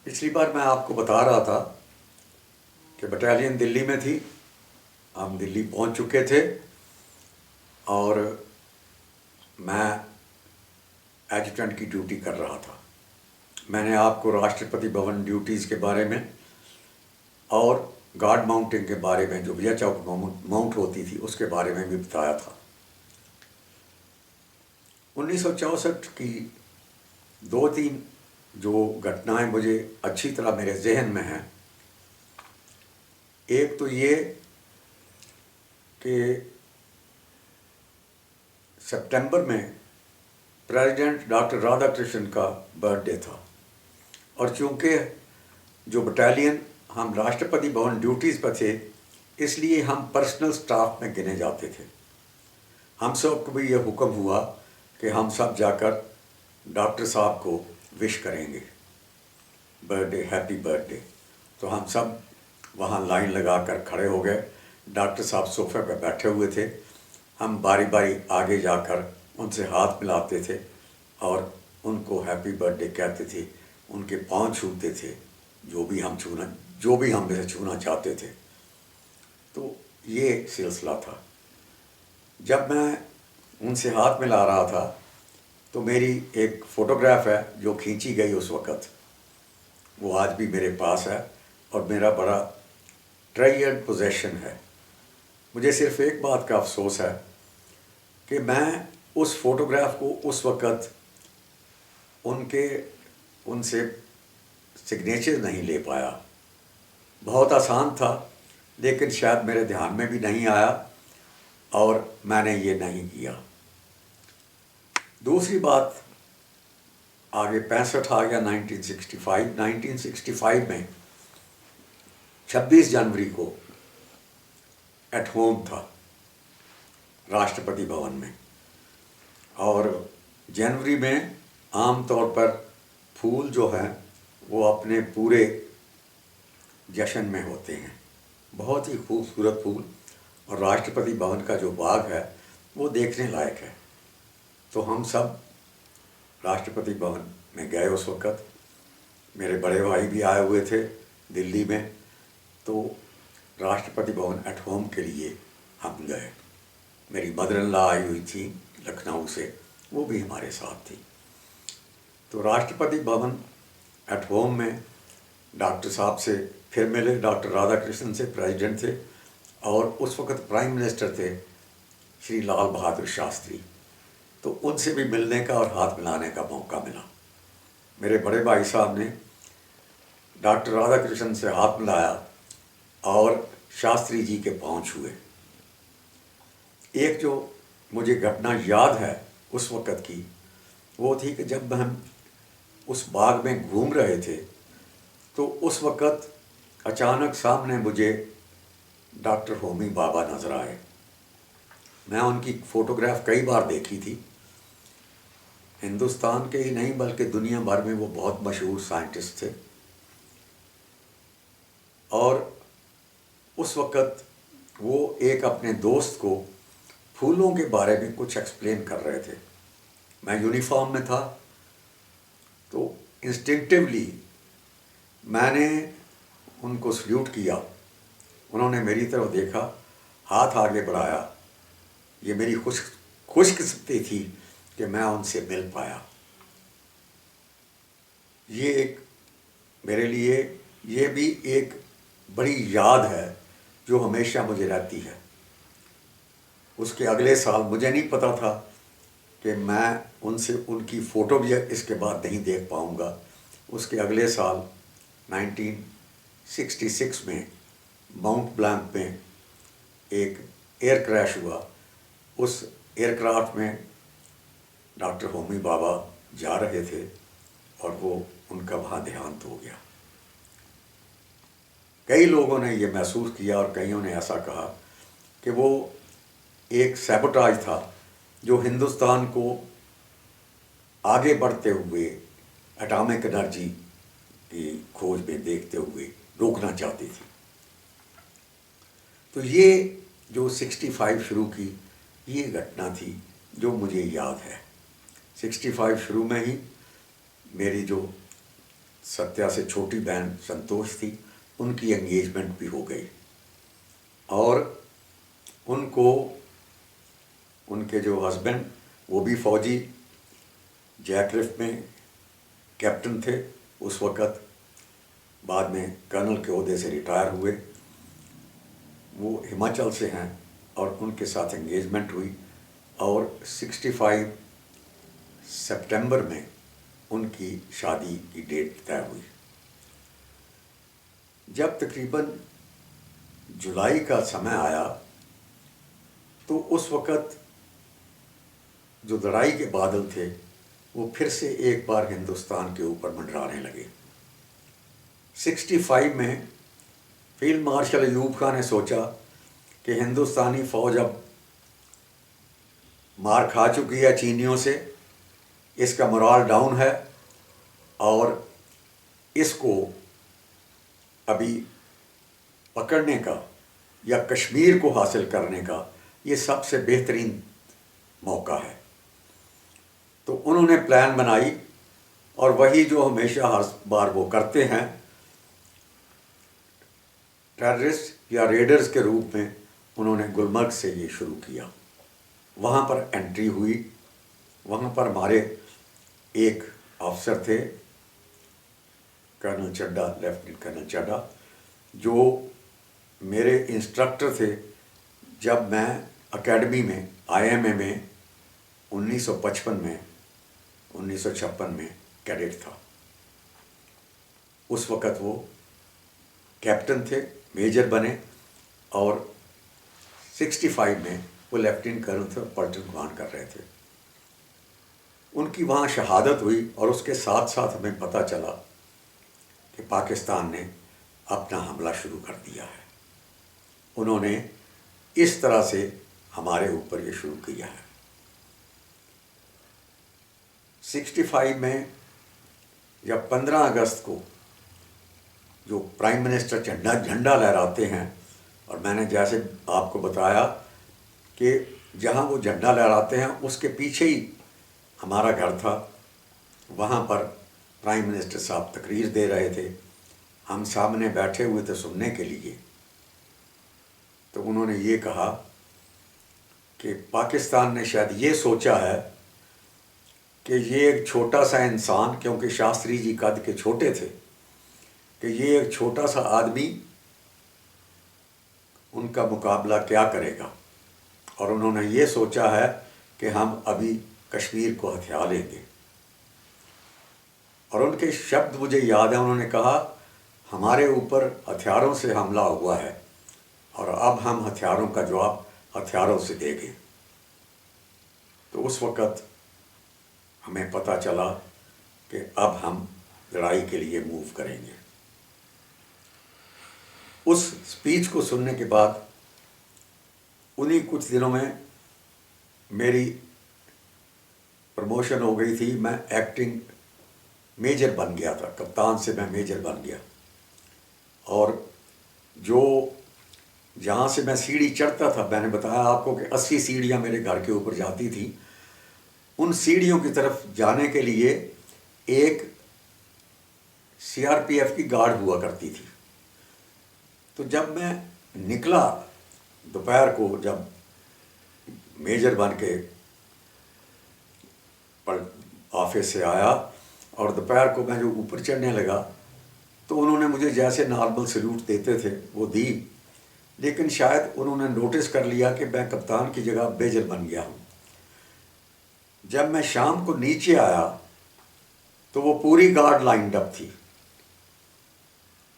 पिछली बार मैं आपको बता रहा था कि बटालियन दिल्ली में थी। हम दिल्ली पहुंच चुके थे और मैं एडजुटेंट की ड्यूटी कर रहा था। मैंने आपको राष्ट्रपति भवन ड्यूटीज़ के बारे में और गार्ड माउंटिंग के बारे में, जो विजय चौक माउंट होती थी, उसके बारे में भी बताया था। 1964 की दो तीन जो घटनाएं मुझे अच्छी तरह मेरे जहन में हैं। एक तो ये कि सितंबर में प्रेसिडेंट डॉक्टर राधाकृष्णन का बर्थडे था और चूंकि जो बटालियन हम राष्ट्रपति भवन ड्यूटीज़ पर थे, इसलिए हम पर्सनल स्टाफ में गिने जाते थे। हम सब को भी यह हुक्म हुआ कि हम सब जाकर डॉक्टर साहब को विश करेंगे, बर्थडे, हैप्पी बर्थडे। तो हम सब वहाँ लाइन लगाकर खड़े हो गए। डॉक्टर साहब सोफे पर बैठे हुए थे। हम बारी बारी आगे जाकर उनसे हाथ मिलाते थे और उनको हैप्पी बर्थडे कहते थे, उनके पाँव छूते थे, जो भी हम से छूना चाहते थे। तो ये सिलसिला था। जब मैं उनसे हाथ मिला रहा था तो मेरी एक फ़ोटोग्राफ है जो खींची गई उस वक़्त, वो आज भी मेरे पास है और मेरा बड़ा ट्रेजर्ड पोजेशन है। मुझे सिर्फ एक बात का अफसोस है कि मैं उस फ़ोटोग्राफ को उस वक़्त उनसे सिग्नेचर नहीं ले पाया। बहुत आसान था, लेकिन शायद मेरे ध्यान में भी नहीं आया और मैंने ये नहीं किया। दूसरी बात, आगे 65 आ गया, 1965 में 26 जनवरी को एट होम था राष्ट्रपति भवन में। और जनवरी में आम तौर पर फूल जो हैं वो अपने पूरे जश्न में होते हैं, बहुत ही खूबसूरत फूल। और राष्ट्रपति भवन का जो बाग है वो देखने लायक है। तो हम सब राष्ट्रपति भवन में गए। उस वक़्त मेरे बड़े भाई भी आए हुए थे दिल्ली में। तो राष्ट्रपति भवन एट होम के लिए हम गए। मेरी मदर इन लॉ आई हुई थी लखनऊ से, वो भी हमारे साथ थी। तो राष्ट्रपति भवन एट होम में डॉक्टर साहब से फिर मिले। डॉक्टर राधाकृष्णन से, प्रेसिडेंट थे, और उस वक़्त प्राइम मिनिस्टर थे श्री लाल बहादुर शास्त्री। तो उनसे भी मिलने का और हाथ मिलाने का मौका मिला। मेरे बड़े भाई साहब ने डॉक्टर राधाकृष्णन से हाथ मिलाया और शास्त्री जी के पाँव छुए। एक जो मुझे घटना याद है उस वक़्त की, वो थी कि जब हम उस बाग में घूम रहे थे तो उस वक़्त अचानक सामने मुझे डॉक्टर होमी बाबा नज़र आए। मैं उनकी फ़ोटोग्राफ कई बार देखी थी। हिंदुस्तान के ही नहीं बल्कि दुनिया भर में वो बहुत मशहूर साइंटिस्ट थे। और उस वक़्त वो एक अपने दोस्त को फूलों के बारे में कुछ एक्सप्लेन कर रहे थे। मैं यूनिफॉर्म में था, तो इंस्टिंक्टिवली मैंने उनको सल्यूट किया। उन्होंने मेरी तरफ देखा, हाथ आगे बढ़ाया। ये मेरी खुशकिस्मती थी कि मैं उनसे मिल पाया। ये एक मेरे लिए ये भी एक बड़ी याद है जो हमेशा मुझे रहती है। उसके अगले साल मुझे नहीं पता था कि मैं उनकी फ़ोटो भी इसके बाद नहीं देख पाऊँगा। उसके अगले साल 1966 में माउंट ब्लैंक में एक एयर क्रैश हुआ। उस एयरक्राफ्ट में डॉक्टर होमी बाबा जा रहे थे और वो उनका वहाँ देहांत हो गया। कई लोगों ने ये महसूस किया और कईयों ने ऐसा कहा कि वो एक सैबोटाज था जो हिंदुस्तान को आगे बढ़ते हुए एटॉमिक एनर्जी की खोज में देखते हुए रोकना चाहती थी। तो ये जो 65 शुरू की ये घटना थी जो मुझे याद है। 65 शुरू में ही मेरी जो सत्या से छोटी बहन संतोष थी, उनकी एंगेजमेंट भी हो गई और उनको उनके जो हस्बैंड वो भी फौजी जैकलिफ्ट में कैप्टन थे उस वक़्त, बाद में कर्नल के ओहदे से रिटायर हुए। वो हिमाचल से हैं और उनके साथ एंगेजमेंट हुई और 65 सितंबर में उनकी शादी की डेट तय हुई। जब तकरीबन जुलाई का समय आया तो उस वक़्त जो लड़ाई के बादल थे वो फिर से एक बार हिंदुस्तान के ऊपर मंडराने लगे। 65 में फील्ड मार्शल अयूब खान ने सोचा कि हिंदुस्तानी फ़ौज अब मार खा चुकी है चीनियों से, इसका मोराल डाउन है और इसको अभी पकड़ने का या कश्मीर को हासिल करने का ये सबसे बेहतरीन मौका है। तो उन्होंने प्लान बनाई और वही जो हमेशा हर बार वो करते हैं, टेररिस्ट या रेडर्स के रूप में उन्होंने गुलमर्ग से ये शुरू किया। वहाँ पर एंट्री हुई। वहाँ पर हमारे एक अफसर थे colonel Chadha, lieutenant colonel Chadha, जो मेरे इंस्ट्रक्टर थे जब मैं एकेडमी में IMA में 1955 में 1956 में कैडेट था। उस वक़्त वो कैप्टन थे, मेजर बने और 65 में वो लेफ्टिनेंट कर्नल थे और पलटन कमान कर रहे थे। उनकी वहाँ शहादत हुई और उसके साथ साथ हमें पता चला कि पाकिस्तान ने अपना हमला शुरू कर दिया है। उन्होंने इस तरह से हमारे ऊपर ये शुरू किया है। 65 में जब 15 अगस्त को जो प्राइम मिनिस्टर झंडा लहराते हैं, और मैंने जैसे आपको बताया कि जहाँ वो झंडा लहराते हैं उसके पीछे ही हमारा घर था, वहाँ पर प्राइम मिनिस्टर साहब तकरीर दे रहे थे, हम सामने बैठे हुए थे सुनने के लिए। तो उन्होंने ये कहा कि पाकिस्तान ने शायद ये सोचा है कि ये एक छोटा सा इंसान, क्योंकि शास्त्री जी कद के छोटे थे, कि ये एक छोटा सा आदमी उनका मुकाबला क्या करेगा, और उन्होंने ये सोचा है कि हम अभी कश्मीर को हथिया लेंगे। और उनके शब्द मुझे याद है, उन्होंने कहा हमारे ऊपर हथियारों से हमला हुआ है और अब हम हथियारों का जवाब हथियारों से देंगे। तो उस वक़्त हमें पता चला कि अब हम लड़ाई के लिए मूव करेंगे। उस स्पीच को सुनने के बाद उन्हीं कुछ दिनों में मेरी प्रमोशन हो गई थी। मैं एक्टिंग मेजर बन गया था, कप्तान से मैं मेजर बन गया। और जो जहाँ से मैं सीढ़ी चढ़ता था, मैंने बताया आपको कि 80 सीढ़ियाँ मेरे घर के ऊपर जाती थी, उन सीढ़ियों की तरफ जाने के लिए एक CRPF की गार्ड हुआ करती थी। तो जब मैं निकला दोपहर को, जब मेजर बन के ऑफिस से आया और दोपहर को मैं जो ऊपर चढ़ने लगा, तो उन्होंने मुझे जैसे नॉर्मल सैल्यूट देते थे वो दी, लेकिन शायद उन्होंने नोटिस कर लिया कि मैं कप्तान की जगह मेजर बन गया हूँ। जब मैं शाम को नीचे आया तो वो पूरी गार्ड लाइंड अप थी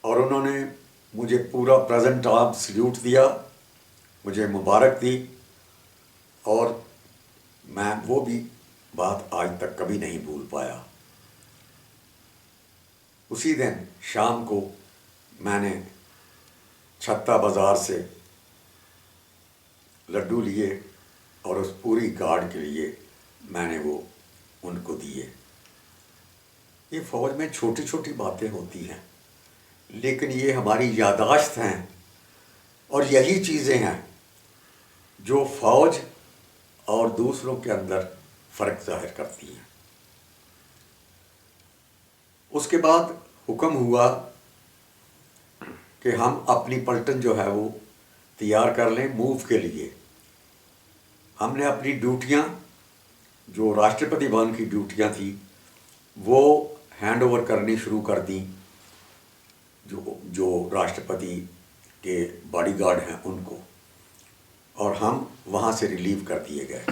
और उन्होंने मुझे पूरा प्रेजेंट आर्म सल्यूट दिया, मुझे मुबारक दी, और मैं वो भी बात आज तक कभी नहीं भूल पाया। उसी दिन शाम को मैंने छत्ता बाज़ार से लड्डू लिए और उस पूरी गार्ड के लिए मैंने वो उनको दिए। ये फ़ौज में छोटी छोटी बातें होती हैं, लेकिन ये हमारी याददाश्त हैं और यही चीज़ें हैं जो फ़ौज और दूसरों के अंदर फ़र्क ज़ाहिर करती हैं। उसके बाद हुक्म हुआ कि हम अपनी पलटन जो है वो तैयार कर लें मूव के लिए। हमने अपनी ड्यूटियां, जो राष्ट्रपति भवन की ड्यूटियां थी, वो हैंड ओवर करनी शुरू कर दी। जो जो राष्ट्रपति के बॉडीगार्ड हैं उनको, और हम वहाँ से रिलीव कर दिए गए।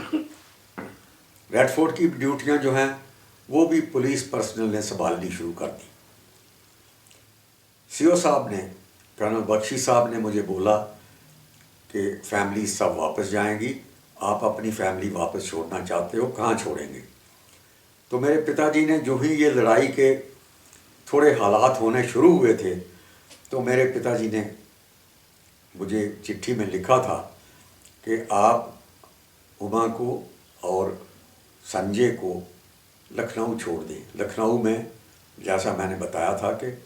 रेड फोर्ट की ड्यूटियां जो हैं वो भी पुलिस पर्सनल ने संभालनी शुरू कर दी। सीओ साहब ने, कर्नल बख्शी साहब ने मुझे बोला कि फैमिली सब वापस जाएंगी, आप अपनी फैमिली वापस छोड़ना चाहते हो, कहाँ छोड़ेंगे? तो मेरे पिताजी ने, जो ही ये लड़ाई के थोड़े हालात होने शुरू हुए थे, तो मेरे पिताजी ने मुझे चिट्ठी में लिखा था कि आप उमा को और संजय को लखनऊ छोड़ दें। लखनऊ में, जैसा मैंने बताया था, कि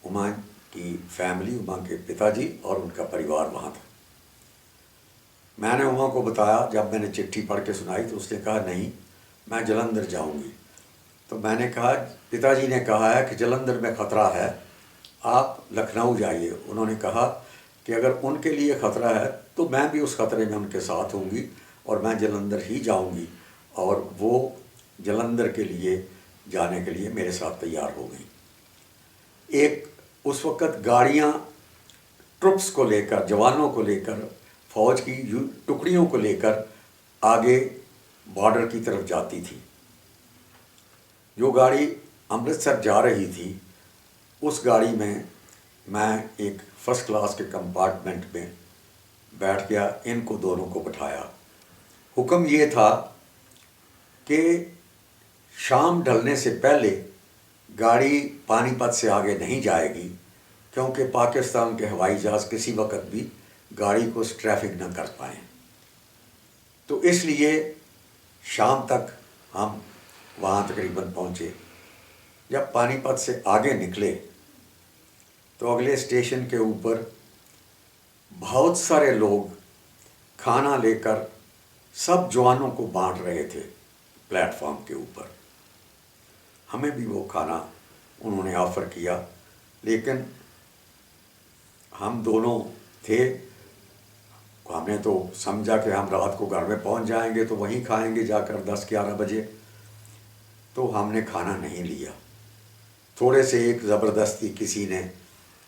उमा की फैमिली, उमा के पिताजी और उनका परिवार वहाँ था। मैंने उमा को बताया, जब मैंने चिट्ठी पढ़ के सुनाई तो उसने कहा नहीं, मैं जलंधर जाऊंगी। तो मैंने कहा, पिताजी ने कहा है कि जलंधर में ख़तरा है, आप लखनऊ जाइए। उन्होंने कहा कि अगर उनके लिए ख़तरा है तो मैं भी उस ख़तरे में उनके साथ होंगी और मैं जलंधर ही जाऊंगी। और वो जलंधर के लिए जाने के लिए मेरे साथ तैयार हो गई। एक उस वक़्त गाड़ियाँ ट्रुप्स को लेकर, जवानों को लेकर, फ़ौज की टुकड़ियों को लेकर आगे बॉर्डर की तरफ जाती थी। जो गाड़ी अमृतसर जा रही थी, उस गाड़ी में मैं एक फर्स्ट क्लास के कंपार्टमेंट में बैठ गया। इनको दोनों को बिठाया। हुक्म ये था कि शाम ढलने से पहले गाड़ी पानीपत से आगे नहीं जाएगी, क्योंकि पाकिस्तान के हवाई जहाज़ किसी वक्त भी गाड़ी को ट्रैफिक न कर पाएँ। तो इसलिए शाम तक हम वहाँ तकरीबन पहुँचे। जब पानीपत से आगे निकले तो अगले स्टेशन के ऊपर बहुत सारे लोग खाना लेकर सब जवानों को बांट रहे थे प्लेटफॉर्म के ऊपर। हमें भी वो खाना उन्होंने ऑफ़र किया, लेकिन हम दोनों थे, हमने तो समझा कि हम रात को घर में पहुंच जाएंगे तो वहीं खाएंगे जाकर 10-11 बजे। तो हमने खाना नहीं लिया। थोड़े से एक ज़बरदस्ती किसी ने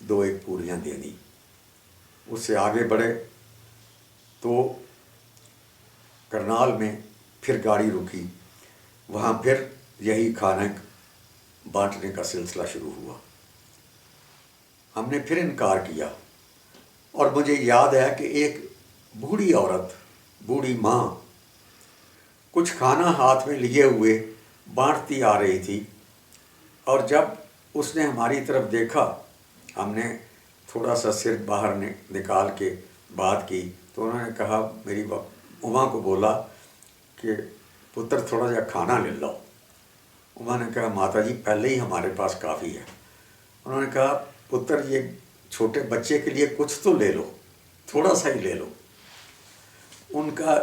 2-1 पूरियां दे दी। उससे आगे बढ़े तो करनाल में फिर गाड़ी रुकी, वहाँ फिर यही खाने बांटने का सिलसिला शुरू हुआ। हमने फिर इनकार किया और मुझे याद है कि एक बूढ़ी औरत, बूढ़ी माँ कुछ खाना हाथ में लिए हुए बांटती आ रही थी। और जब उसने हमारी तरफ देखा, हमने थोड़ा सा सिर बाहर निकाल के बात की, तो उन्होंने कहा, मेरी उमा को बोला कि पुत्र थोड़ा सा खाना ले लो। उमा ने कहा, माता जी पहले ही हमारे पास काफ़ी है। उन्होंने कहा, पुत्र ये छोटे बच्चे के लिए कुछ तो ले लो, थोड़ा सा ही ले लो। उनका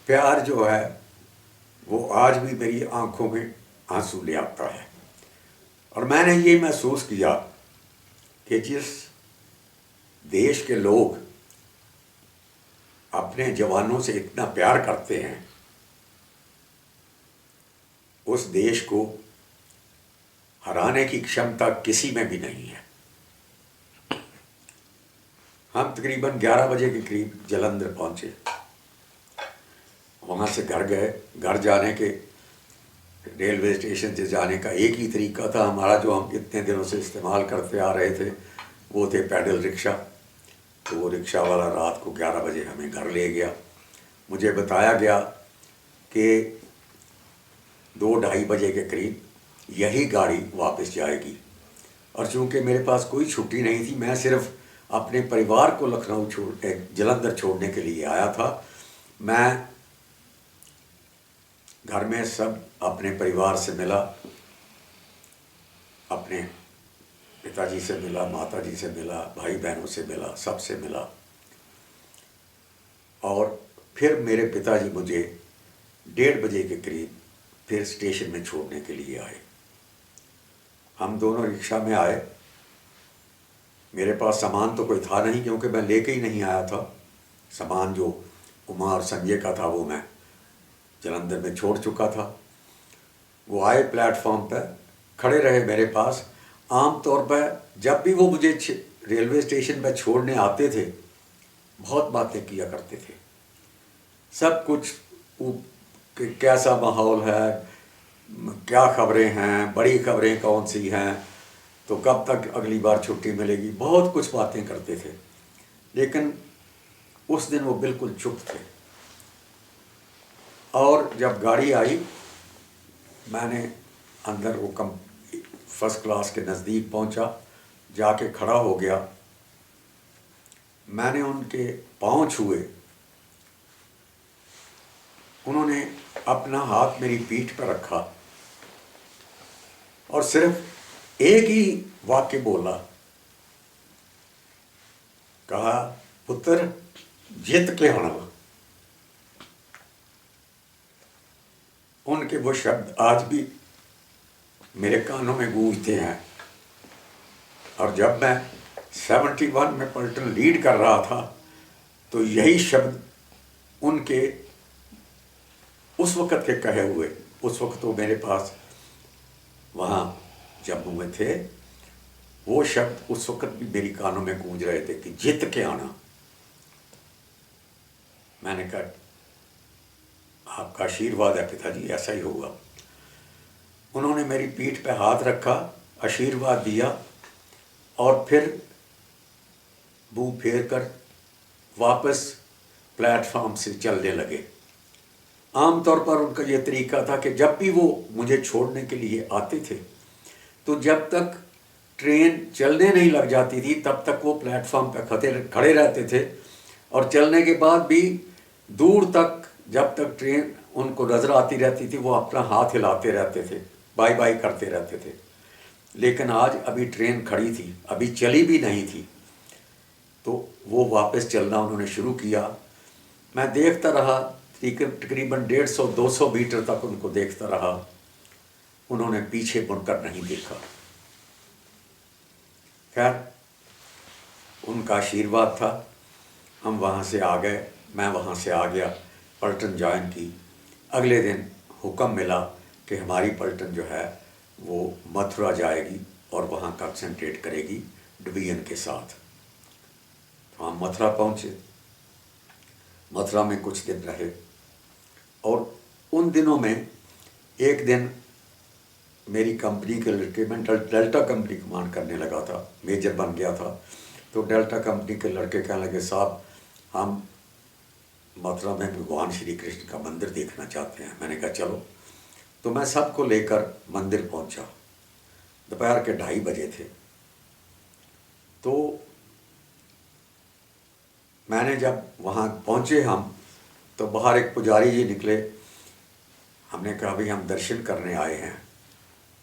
प्यार जो है वो आज भी मेरी आंखों में आंसू ले आता है। और मैंने ये महसूस किया कि जिस देश के लोग अपने जवानों से इतना प्यार करते हैं, उस देश को हराने की क्षमता किसी में भी नहीं है। हम तकरीबन 11 बजे के करीब जलंधर पहुंचे। वहाँ से घर गए। घर जाने के, रेलवे स्टेशन से जाने का एक ही तरीका था हमारा, जो हम इतने दिनों से इस्तेमाल करते आ रहे थे, वो थे पैडल रिक्शा। तो वो रिक्शा वाला रात को 11 बजे हमें घर ले गया। मुझे बताया गया कि 2-2:30 बजे के करीब यही गाड़ी वापस जाएगी। और चूँकि मेरे पास कोई छुट्टी नहीं थी, मैं सिर्फ अपने परिवार को लखनऊ जलंधर छोड़ने के लिए आया था। मैं घर में सब अपने परिवार से मिला, अपने पिताजी से मिला, माताजी से मिला, भाई बहनों से मिला, सबसे मिला। और फिर मेरे पिताजी मुझे 1:30 बजे के करीब फिर स्टेशन में छोड़ने के लिए आए। हम दोनों रिक्शा में आए। मेरे पास सामान तो कोई था नहीं, क्योंकि मैं लेके ही नहीं आया था। सामान जो उमा और संजय का था वो मैं जलंधर में छोड़ चुका था। वो आए, प्लेटफॉर्म पर खड़े रहे मेरे पास। आम तौर पर जब भी वो मुझे रेलवे स्टेशन पर छोड़ने आते थे, बहुत बातें किया करते थे, सब कुछ कैसा माहौल है, क्या खबरें हैं, बड़ी खबरें कौन सी हैं, तो कब तक अगली बार छुट्टी मिलेगी, बहुत कुछ बातें करते थे। लेकिन उस दिन वो बिल्कुल चुप थे। और जब गाड़ी आई, मैंने अंदर वो फर्स्ट क्लास के नज़दीक पहुंचा, जाके खड़ा हो गया। मैंने उनके पाँव छुए। उन्होंने अपना हाथ मेरी पीठ पर रखा और सिर्फ एक ही वाक्य बोला, कहा, पुत्र जित के आना। उनके वो शब्द आज भी मेरे कानों में गूंजते हैं। और जब मैं 71 में पलटन लीड कर रहा था, तो यही शब्द उनके उस वक़्त के कहे हुए, उस वक्त तो मेरे पास वहाँ जम्मू में थे, वो शब्द उस वक़्त भी मेरी कानों में गूंज रहे थे कि जीत के आना। मैंने कहा, आपका आशीर्वाद है पिताजी, ऐसा ही होगा। उन्होंने मेरी पीठ पे हाथ रखा, आशीर्वाद दिया और फिर मुँह फेर कर वापस प्लेटफॉर्म से चलने लगे। आमतौर पर उनका ये तरीका था कि जब भी वो मुझे छोड़ने के लिए आते थे, तो जब तक ट्रेन चलने नहीं लग जाती थी तब तक वो प्लेटफॉर्म पर खड़े रहते थे। और चलने के बाद भी दूर तक, जब तक ट्रेन उनको नज़र आती रहती थी, वो अपना हाथ हिलाते रहते थे, बाय बाय करते रहते थे। लेकिन आज अभी ट्रेन खड़ी थी, अभी चली भी नहीं थी, तो वो वापस चलना उन्होंने शुरू किया। मैं देखता रहा, तकरीबन 150-200 मीटर तक उनको देखता रहा। उन्होंने पीछे मुड़कर नहीं देखा। खैर, उनका आशीर्वाद था। हम वहाँ से आ गए, मैं वहाँ से आ गया, पलटन ज्वाइन की। अगले दिन हुक्म मिला कि हमारी पलटन जो है वो मथुरा जाएगी और वहाँ कंसंट्रेट करेगी डिवीजन के साथ। तो हम मथुरा पहुँचे। मथुरा में कुछ दिन रहे और उन दिनों में एक दिन मेरी कंपनी के लड़के, मैं डेल्टा कंपनी कमांड करने लगा था, मेजर बन गया था। तो डेल्टा कंपनी के लड़के कहने लगे, साहब हम मथुरा में भगवान श्री कृष्ण का मंदिर देखना चाहते हैं। मैंने कहा चलो। तो मैं सबको लेकर मंदिर पहुंचा। दोपहर के 2:30 बजे थे। तो मैंने जब वहाँ पहुँचे हम, तो बाहर एक पुजारी जी निकले। हमने कहा, भाई हम दर्शन करने आए हैं।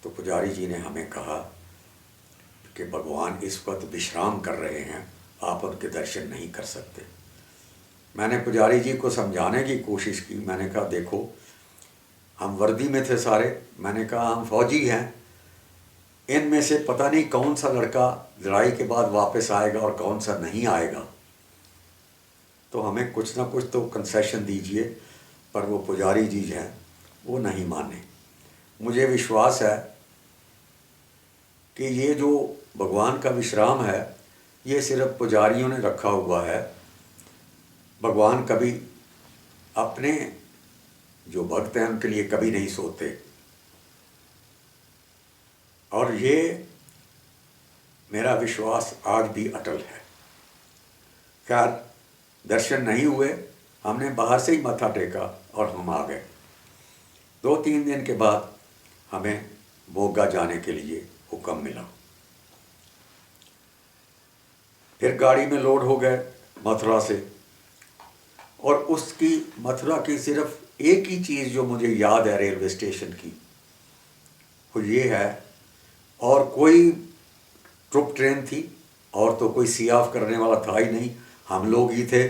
तो पुजारी जी ने हमें कहा कि भगवान इस वक्त विश्राम कर रहे हैं, आप उनके दर्शन नहीं कर सकते। मैंने पुजारी जी को समझाने की कोशिश की। मैंने कहा, देखो हम वर्दी में थे सारे। मैंने कहा, हम फौजी हैं, इनमें से पता नहीं कौन सा लड़का लड़ाई के बाद वापस आएगा और कौन सा नहीं आएगा, तो हमें कुछ ना कुछ तो कंसेशन दीजिए। पर वो पुजारी जी हैं, वो नहीं माने। मुझे विश्वास है कि ये जो भगवान का विश्राम है, ये सिर्फ पुजारियों ने रखा हुआ है। भगवान कभी अपने जो भक्त हैं उनके लिए कभी नहीं सोते। और ये मेरा विश्वास आज भी अटल है। खैर, दर्शन नहीं हुए, हमने बाहर से ही मत्था टेका और हम आ गए। 2-3 दिन के बाद हमें मोगा जाने के लिए हुक्म मिला। फिर गाड़ी में लोड हो गए मथुरा से। और उसकी मथुरा की सिर्फ एक ही चीज़ जो मुझे याद है रेलवे स्टेशन की, वो ये है, और कोई ट्रुप ट्रेन थी और तो कोई सी ऑफ करने वाला था ही नहीं। हम लोग ही थे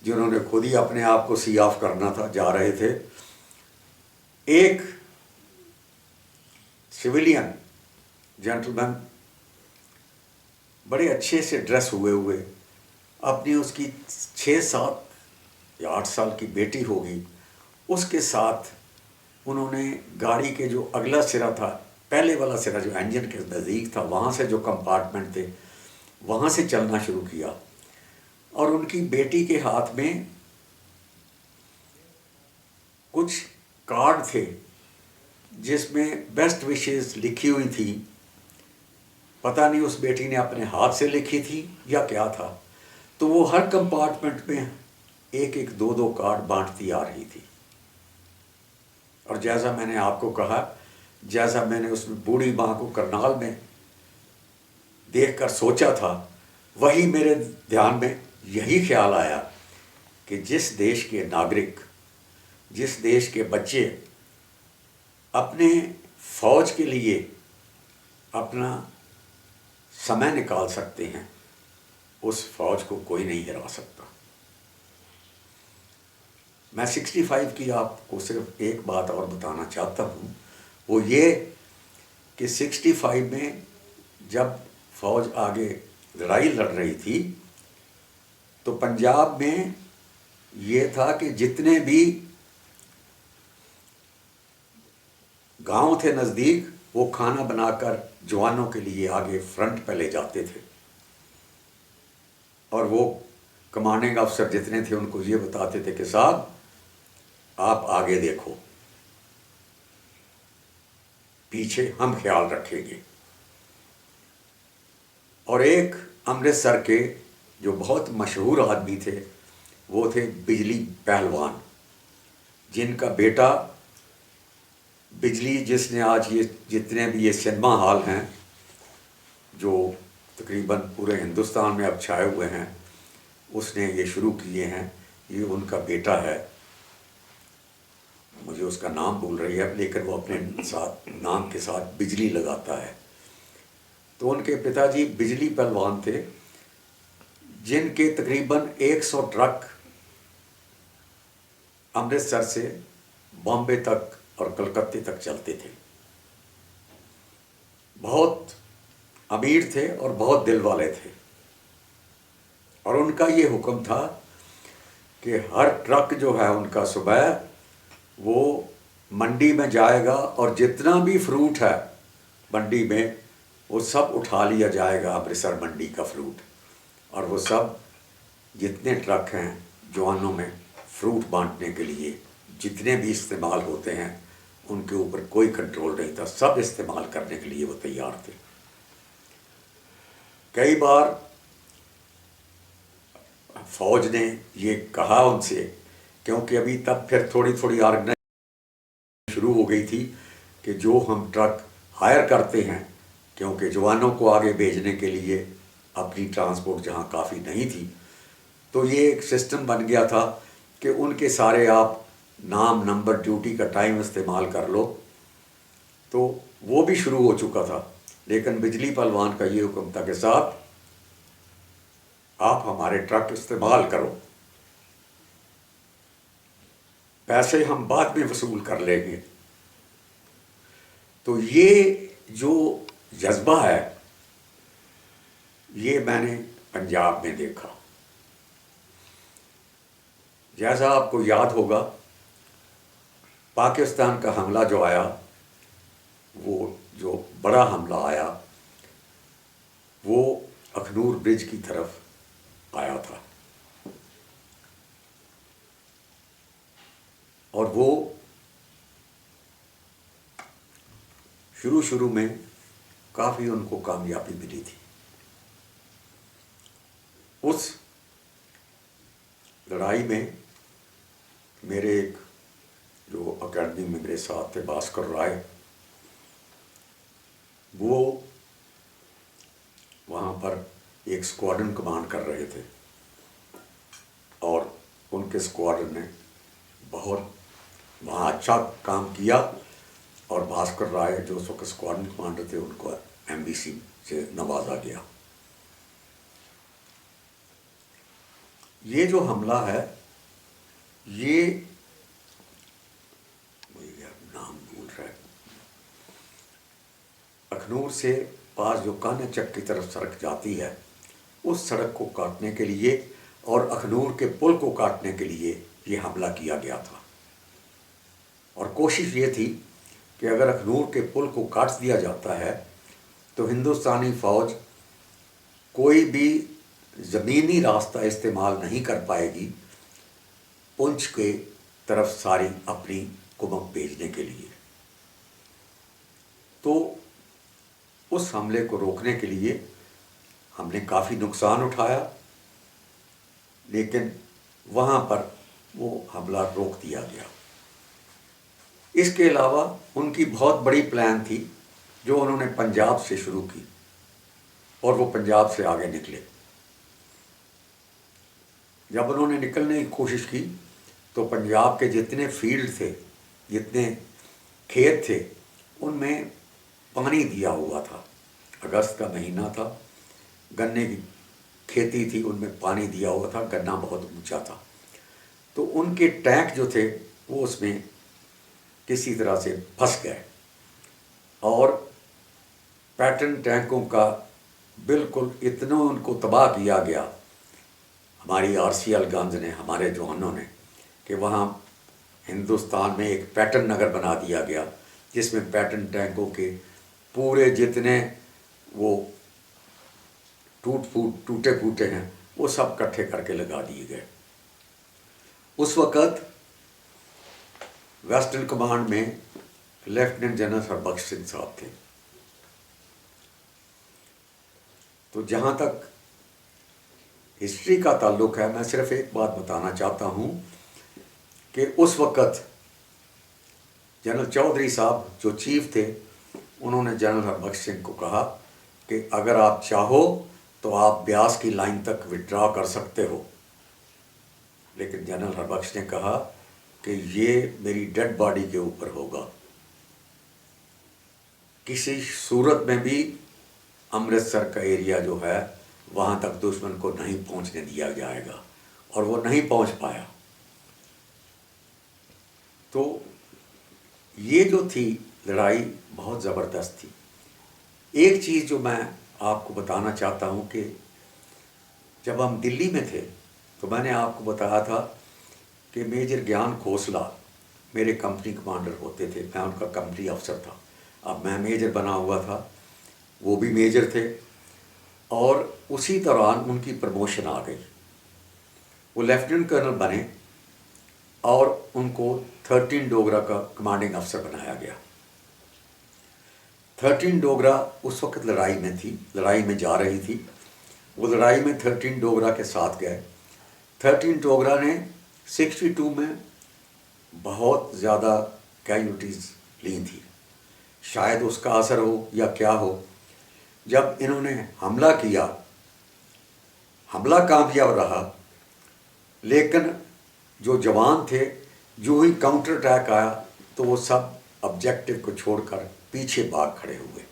जिन्होंने खुद ही अपने आप को सी ऑफ करना था, जा रहे थे। एक सिविलियन जेंटलमैन बड़े अच्छे से ड्रेस हुए हुए अपनी उसकी 6 7 या 8 साल की बेटी होगी उसके साथ उन्होंने गाड़ी के जो अगला सिरा था, पहले वाला सिरा जो इंजन के नज़दीक था, वहाँ से जो कंपार्टमेंट थे वहाँ से चलना शुरू किया और उनकी बेटी के हाथ में कुछ कार्ड थे जिसमें बेस्ट विशेस लिखी हुई थी। पता नहीं उस बेटी ने अपने हाथ से लिखी थी या क्या था। तो वो हर कंपार्टमेंट में एक एक दो दो कार्ड बांटती आ रही थी। और जैसा मैंने आपको कहा, जैसा मैंने उसमें बूढ़ी माँ को करनाल में देखकर सोचा था, वही मेरे ध्यान में यही ख्याल आया कि जिस देश के नागरिक, जिस देश के बच्चे अपने फौज के लिए अपना समय निकाल सकते हैं, उस फौज को कोई नहीं हरा सकता। मैं 65 की आपको सिर्फ एक बात और बताना चाहता हूँ, वो ये कि 65 में जब फौज आगे लड़ाई लड़ रही थी तो पंजाब में ये था कि जितने भी गांव थे नज़दीक, वो खाना बनाकर जवानों के लिए आगे फ्रंट पे ले जाते थे और वो कमांडिंग अफसर जितने थे उनको ये बताते थे कि साहब आप आगे देखो, पीछे हम ख्याल रखेंगे। और एक अमृतसर के जो बहुत मशहूर आदमी थे वो थे बिजली पहलवान, जिनका बेटा बिजली, जिसने आज ये जितने भी ये सिनेमा हॉल हैं जो तकरीबन पूरे हिंदुस्तान में अब छाए हुए हैं, उसने ये शुरू किए हैं। ये उनका बेटा है, मुझे उसका नाम भूल रही है, लेकिन वो अपने साथ नाम के साथ बिजली लगाता है। तो उनके पिताजी बिजली पहलवान थे, जिनके तकरीबन 100 ट्रक अमृतसर से बॉम्बे तक और कलकत्ते तक चलते थे। बहुत अमीर थे और बहुत दिल वाले थे। और उनका ये हुक्म था कि हर ट्रक जो है उनका सुबह वो मंडी में जाएगा और जितना भी फ्रूट है मंडी में वो सब उठा लिया जाएगा, अमृतसर मंडी का फ्रूट। और वो सब जितने ट्रक हैं जवानों में फ्रूट बांटने के लिए जितने भी इस्तेमाल होते हैं, उनके ऊपर कोई कंट्रोल नहीं था, सब इस्तेमाल करने के लिए वो तैयार थे। कई बार फौज ने ये कहा उनसे, क्योंकि अभी तब फिर थोड़ी थोड़ी ऑर्गेनाइजेशन शुरू हो गई थी कि जो हम ट्रक हायर करते हैं, क्योंकि जवानों को आगे भेजने के लिए अपनी ट्रांसपोर्ट जहाँ काफ़ी नहीं थी, तो ये एक सिस्टम बन गया था कि उनके सारे आप नाम, नंबर, ड्यूटी का टाइम इस्तेमाल कर लो। तो वो भी शुरू हो चुका था। लेकिन बिजली पहलवान का ये हुक्म था कि साहब आप हमारे ट्रक इस्तेमाल करो, पैसे हम बाद में वसूल कर लेंगे। तो ये जो जज्बा है ये मैंने पंजाब में देखा। जैसा आपको याद होगा, पाकिस्तान का हमला जो आया, वो जो बड़ा हमला आया वो अखनूर ब्रिज की तरफ आया था। और वो शुरू में काफ़ी उनको कामयाबी मिली थी। उस लड़ाई में मेरे एक जो अकेडमी में मेरे साथ थे, भास्कर राय, वो वहाँ पर एक स्क्वाड्रन कमांड कर रहे थे और उनके स्क्वाड्रन ने बहुत वहाँ अच्छा काम किया और भास्कर राय जो उस वक्त स्क्वाड्रन कमांडर थे, उनको एमबीसी से नवाजा गया। ये जो हमला है, ये मुझे नाम भूल रहा है, अखनूर से पास जो कान्याचक की तरफ सड़क जाती है, उस सड़क को काटने के लिए और अखनूर के पुल को काटने के लिए ये हमला किया गया था। और कोशिश ये थी कि अगर अखनूर के पुल को काट दिया जाता है तो हिंदुस्तानी फ़ौज कोई भी ज़मीनी रास्ता इस्तेमाल नहीं कर पाएगी पुंछ के तरफ सारी अपनी कुमक भेजने के लिए। तो उस हमले को रोकने के लिए हमने काफ़ी नुकसान उठाया, लेकिन वहाँ पर वो हमला रोक दिया गया। इसके अलावा उनकी बहुत बड़ी प्लान थी जो उन्होंने पंजाब से शुरू की और वो पंजाब से आगे निकले। जब उन्होंने निकलने की कोशिश की तो पंजाब के जितने फील्ड थे, जितने खेत थे, उनमें पानी दिया हुआ था। अगस्त का महीना था, गन्ने की खेती थी, उनमें पानी दिया हुआ था, गन्ना बहुत ऊंचा था। तो उनके टैंक जो थे वो उसमें किसी तरह से फंस गए और पैटर्न टैंकों का बिल्कुल इतना उनको तबाह किया गया हमारी RCL गंज ने, हमारे जवानों ने, कि वहाँ हिंदुस्तान में एक पैटर्न नगर बना दिया गया जिसमें पैटर्न टैंकों के पूरे जितने वो टूटे फूटे हैं वो सब इकट्ठे करके लगा दिए गए। उस वक़्त वेस्टर्न कमांड में लेफ्टिनेंट जनरल हरबख्श सिंह साहब थे। तो जहाँ तक हिस्ट्री का ताल्लुक़ है, मैं सिर्फ एक बात बताना चाहता हूँ कि उस वक़्त जनरल चौधरी साहब जो चीफ थे, उन्होंने जनरल हरबख्श सिंह को कहा कि अगर आप चाहो तो आप ब्यास की लाइन तक विड्रॉ कर सकते हो। लेकिन जनरल हरबख्श ने कहा कि ये मेरी डेड बॉडी के ऊपर होगा, किसी सूरत में भी अमृतसर का एरिया जो है वहाँ तक दुश्मन को नहीं पहुँचने दिया जाएगा। और वो नहीं पहुँच पाया। तो ये जो थी लड़ाई बहुत ज़बरदस्त थी। एक चीज़ जो मैं आपको बताना चाहता हूँ कि जब हम दिल्ली में थे तो मैंने आपको बताया था कि मेजर ज्ञान खोसला मेरे कंपनी कमांडर होते थे, मैं उनका कंपनी अफसर था। अब मैं मेजर बना हुआ था, वो भी मेजर थे, और उसी दौरान उनकी प्रमोशन आ गई। वो लेफ्टिनेंट कर्नल बने और उनको 13 डोगरा का कमांडिंग अफसर बनाया गया। 13 डोगरा उस वक्त लड़ाई में थी, लड़ाई में जा रही थी। वो लड़ाई में 13 डोगरा के साथ गए। 13 डोगरा ने 62 में बहुत ज़्यादा कैजुअल्टीज़ ली थी। शायद उसका असर हो या क्या हो, जब इन्होंने हमला किया, हमला कामयाब रहा, लेकिन जो जवान थे, जो ही काउंटर अटैक आया तो वो सब ऑब्जेक्टिव को छोड़कर पीछे भाग खड़े हुए।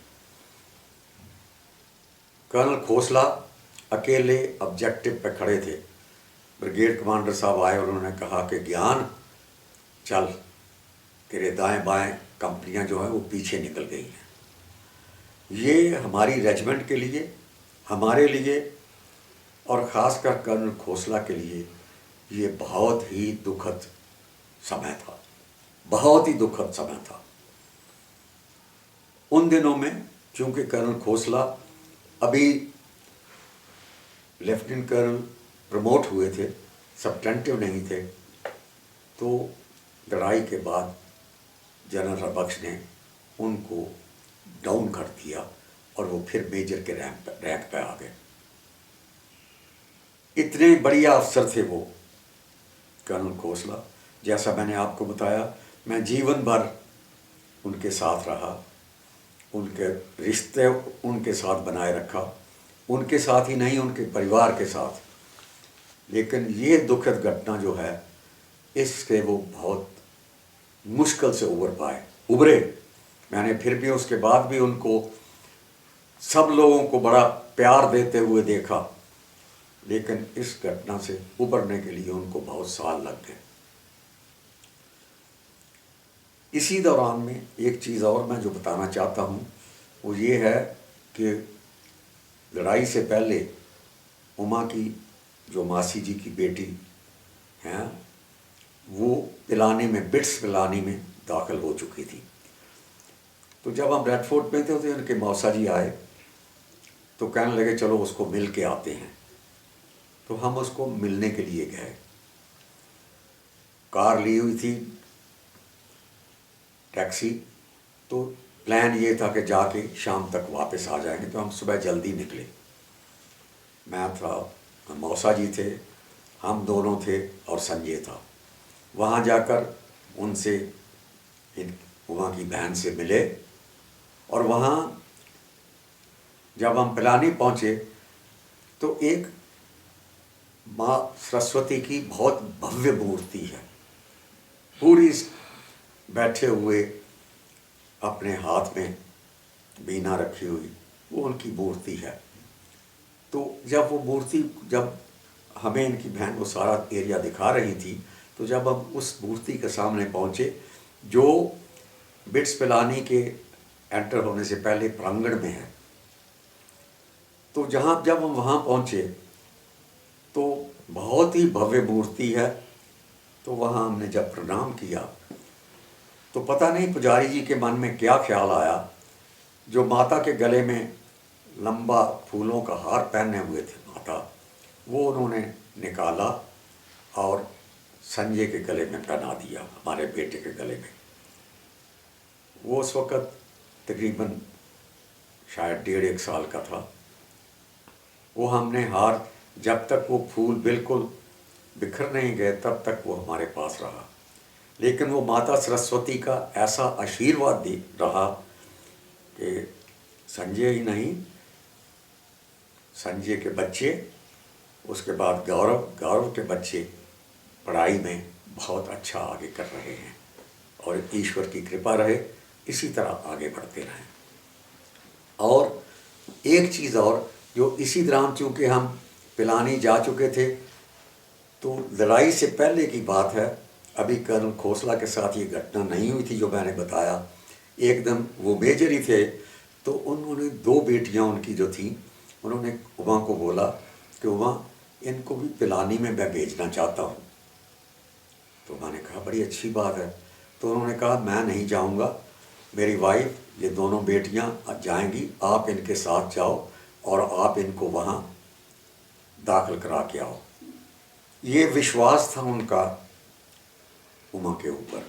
कर्नल खोसला अकेले ऑब्जेक्टिव पे खड़े थे। ब्रिगेड कमांडर साहब आए और उन्होंने कहा कि ज्ञान चल, तेरे दाएं बाएं कंपनियां जो हैं वो पीछे निकल गई हैं। ये हमारी रेजिमेंट के लिए, हमारे लिए और ख़ासकर कर्नल खोसला के लिए ये बहुत ही दुखद समय था, बहुत ही दुखद समय था। उन दिनों में चूँकि कर्नल खोसला अभी लेफ्टिनेंट कर्नल प्रमोट हुए थे, सबटेंटिव नहीं थे, तो लड़ाई के बाद जनरल हरबख्श ने उनको डाउन कर दिया और वो फिर मेजर के रैंक पे आ गए। इतने बढ़िया अफसर थे वो कर्नल खोसला। जैसा मैंने आपको बताया, मैं जीवन भर उनके साथ रहा, उनके रिश्ते उनके साथ बनाए रखा, उनके साथ ही नहीं उनके परिवार के साथ। लेकिन ये दुखद घटना जो है, इससे वो बहुत मुश्किल से उभरे। मैंने फिर भी उसके बाद भी उनको सब लोगों को बड़ा प्यार देते हुए देखा, लेकिन इस घटना से उभरने के लिए उनको बहुत साल लग गए। इसी दौरान में एक चीज़ और मैं जो बताना चाहता हूँ वो ये है कि लड़ाई से पहले उमा की जो मासी जी की बेटी हैं वो पिलानी में, बिट्स पिलानी में दाखिल हो चुकी थी। तो जब हम ब्रैडफोर्ड में थे तो उनके मौसा जी आए तो कहने लगे चलो उसको मिल के आते हैं। तो हम उसको मिलने के लिए गए, कार ली हुई थी, टैक्सी। तो प्लान ये था कि जाके शाम तक वापस आ जाएंगे। तो हम सुबह जल्दी निकले, मैं था, मौसा जी थे, हम दोनों थे और संजय था। वहाँ जाकर उनसे, वहाँ की बहन से मिले और वहाँ जब हम पिलानी पहुँचे तो एक माँ सरस्वती की बहुत भव्य मूर्ति है, पूरी बैठे हुए, अपने हाथ में बीना रखी हुई, वो उनकी मूर्ति है। तो जब वो मूर्ति, जब हमें इनकी बहन वो सारा एरिया दिखा रही थी, तो जब हम उस मूर्ति के सामने पहुँचे जो बिट्स पिलानी के एंटर होने से पहले प्रांगण में है, तो जब हम वहाँ पहुँचे तो बहुत ही भव्य मूर्ति है। तो वहाँ हमने जब प्रणाम किया तो पता नहीं पुजारी जी के मन में क्या ख्याल आया, जो माता के गले में लंबा फूलों का हार पहने हुए थे माता, वो उन्होंने निकाला और संजय के गले में पहना दिया, हमारे बेटे के गले में। वो उस वक़्त तकरीबन शायद 1.5 साल का था। वो हमने हार, जब तक वो फूल बिल्कुल बिखर नहीं गए तब तक वो हमारे पास रहा। लेकिन वो माता सरस्वती का ऐसा आशीर्वाद रहा कि संजय ही नहीं, संजय के बच्चे, उसके बाद गौरव के बच्चे पढ़ाई में बहुत अच्छा आगे कर रहे हैं और ईश्वर की कृपा रहे इसी तरह आगे बढ़ते रहें। और एक चीज़ और, जो इसी दौरान चूँकि हम पिलानी जा चुके थे, तो लड़ाई से पहले की बात है, अभी कर्नल खोसला के साथ ये घटना नहीं हुई थी जो मैंने बताया। एकदम वो मेजर ही थे, तो उन्होंने 2 बेटियां उनकी जो थी, उन्होंने उमा को बोला कि उमा, इनको भी पिलानी में मैं भेजना चाहता हूँ। तो मैंने कहा बड़ी अच्छी बात है। तो उन्होंने कहा मैं नहीं जाऊँगा, मेरी वाइफ, ये दोनों बेटियाँ जाएंगी, आप इनके साथ जाओ और आप इनको वहाँ दाखिल करा के आओ। ये विश्वास था उनका उमा के ऊपर।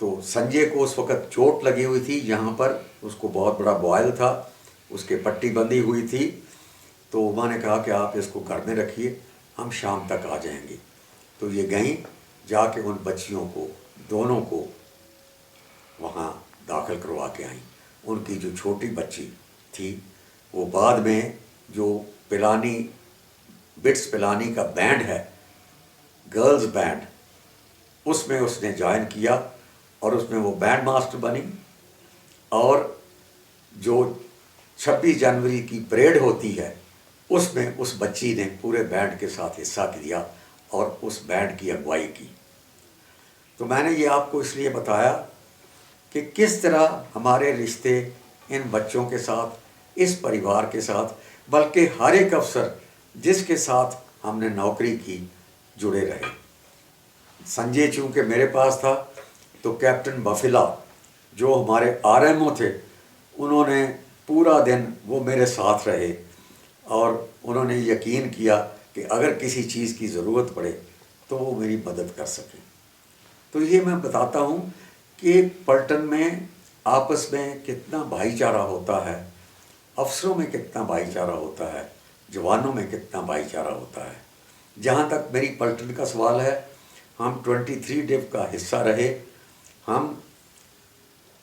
तो संजय को उस वक़्त चोट लगी हुई थी, यहाँ पर उसको बहुत बड़ा बॉयल था, उसके पट्टी बंधी हुई थी। तो उमा ने कहा कि आप इसको घर में रखिए, हम शाम तक आ जाएंगे। तो ये गईं, जाके उन बच्चियों को, दोनों को वहाँ दाखिल करवा के आईं। उनकी जो छोटी बच्ची थी वो बाद में जो पिलानी, बिट्स पिलानी का बैंड है, गर्ल्स बैंड, उसमें उसने ज्वाइन किया और उसमें वो बैंड मास्टर बनी। और जो 26 जनवरी की परेड होती है उसमें उस बच्ची ने पूरे बैंड के साथ हिस्सा लिया और उस बैंड की अगुवाई की। तो मैंने ये आपको इसलिए बताया कि किस तरह हमारे रिश्ते इन बच्चों के साथ, इस परिवार के साथ, बल्कि हर एक अफसर जिसके साथ हमने नौकरी की, जुड़े रहे। संजय चूँकि मेरे पास था, तो कैप्टन बफिला जो हमारे आरएमओ थे, उन्होंने पूरा दिन वो मेरे साथ रहे और उन्होंने यकीन किया कि अगर किसी चीज़ की ज़रूरत पड़े तो वो मेरी मदद कर सकें। तो ये मैं बताता हूँ कि पलटन में आपस में कितना भाईचारा होता है, अफसरों में कितना भाईचारा होता है, जवानों में कितना भाईचारा होता है। जहाँ तक मेरी पलटन का सवाल है, हम 23 डिव का हिस्सा रहे। हम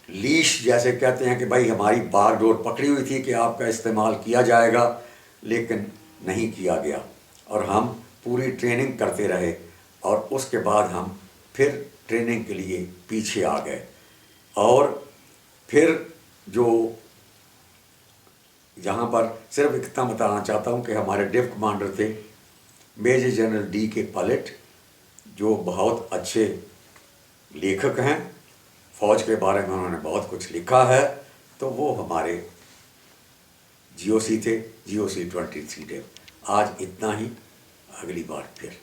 लीश जैसे कहते हैं कि भाई हमारी बागडोर पकड़ी हुई थी कि आपका इस्तेमाल किया जाएगा, लेकिन नहीं किया गया और हम पूरी ट्रेनिंग करते रहे और उसके बाद हम फिर ट्रेनिंग के लिए पीछे आ गए। और फिर जो यहाँ पर सिर्फ इतना बताना चाहता हूँ कि हमारे डिव कमांडर थे मेजर जनरल डी के पलेट, जो बहुत अच्छे लेखक हैं, फ़ौज के बारे में उन्होंने बहुत कुछ लिखा है तो वो हमारे GOC थे, GOC 23 डे। आज इतना ही, अगली बार फिर।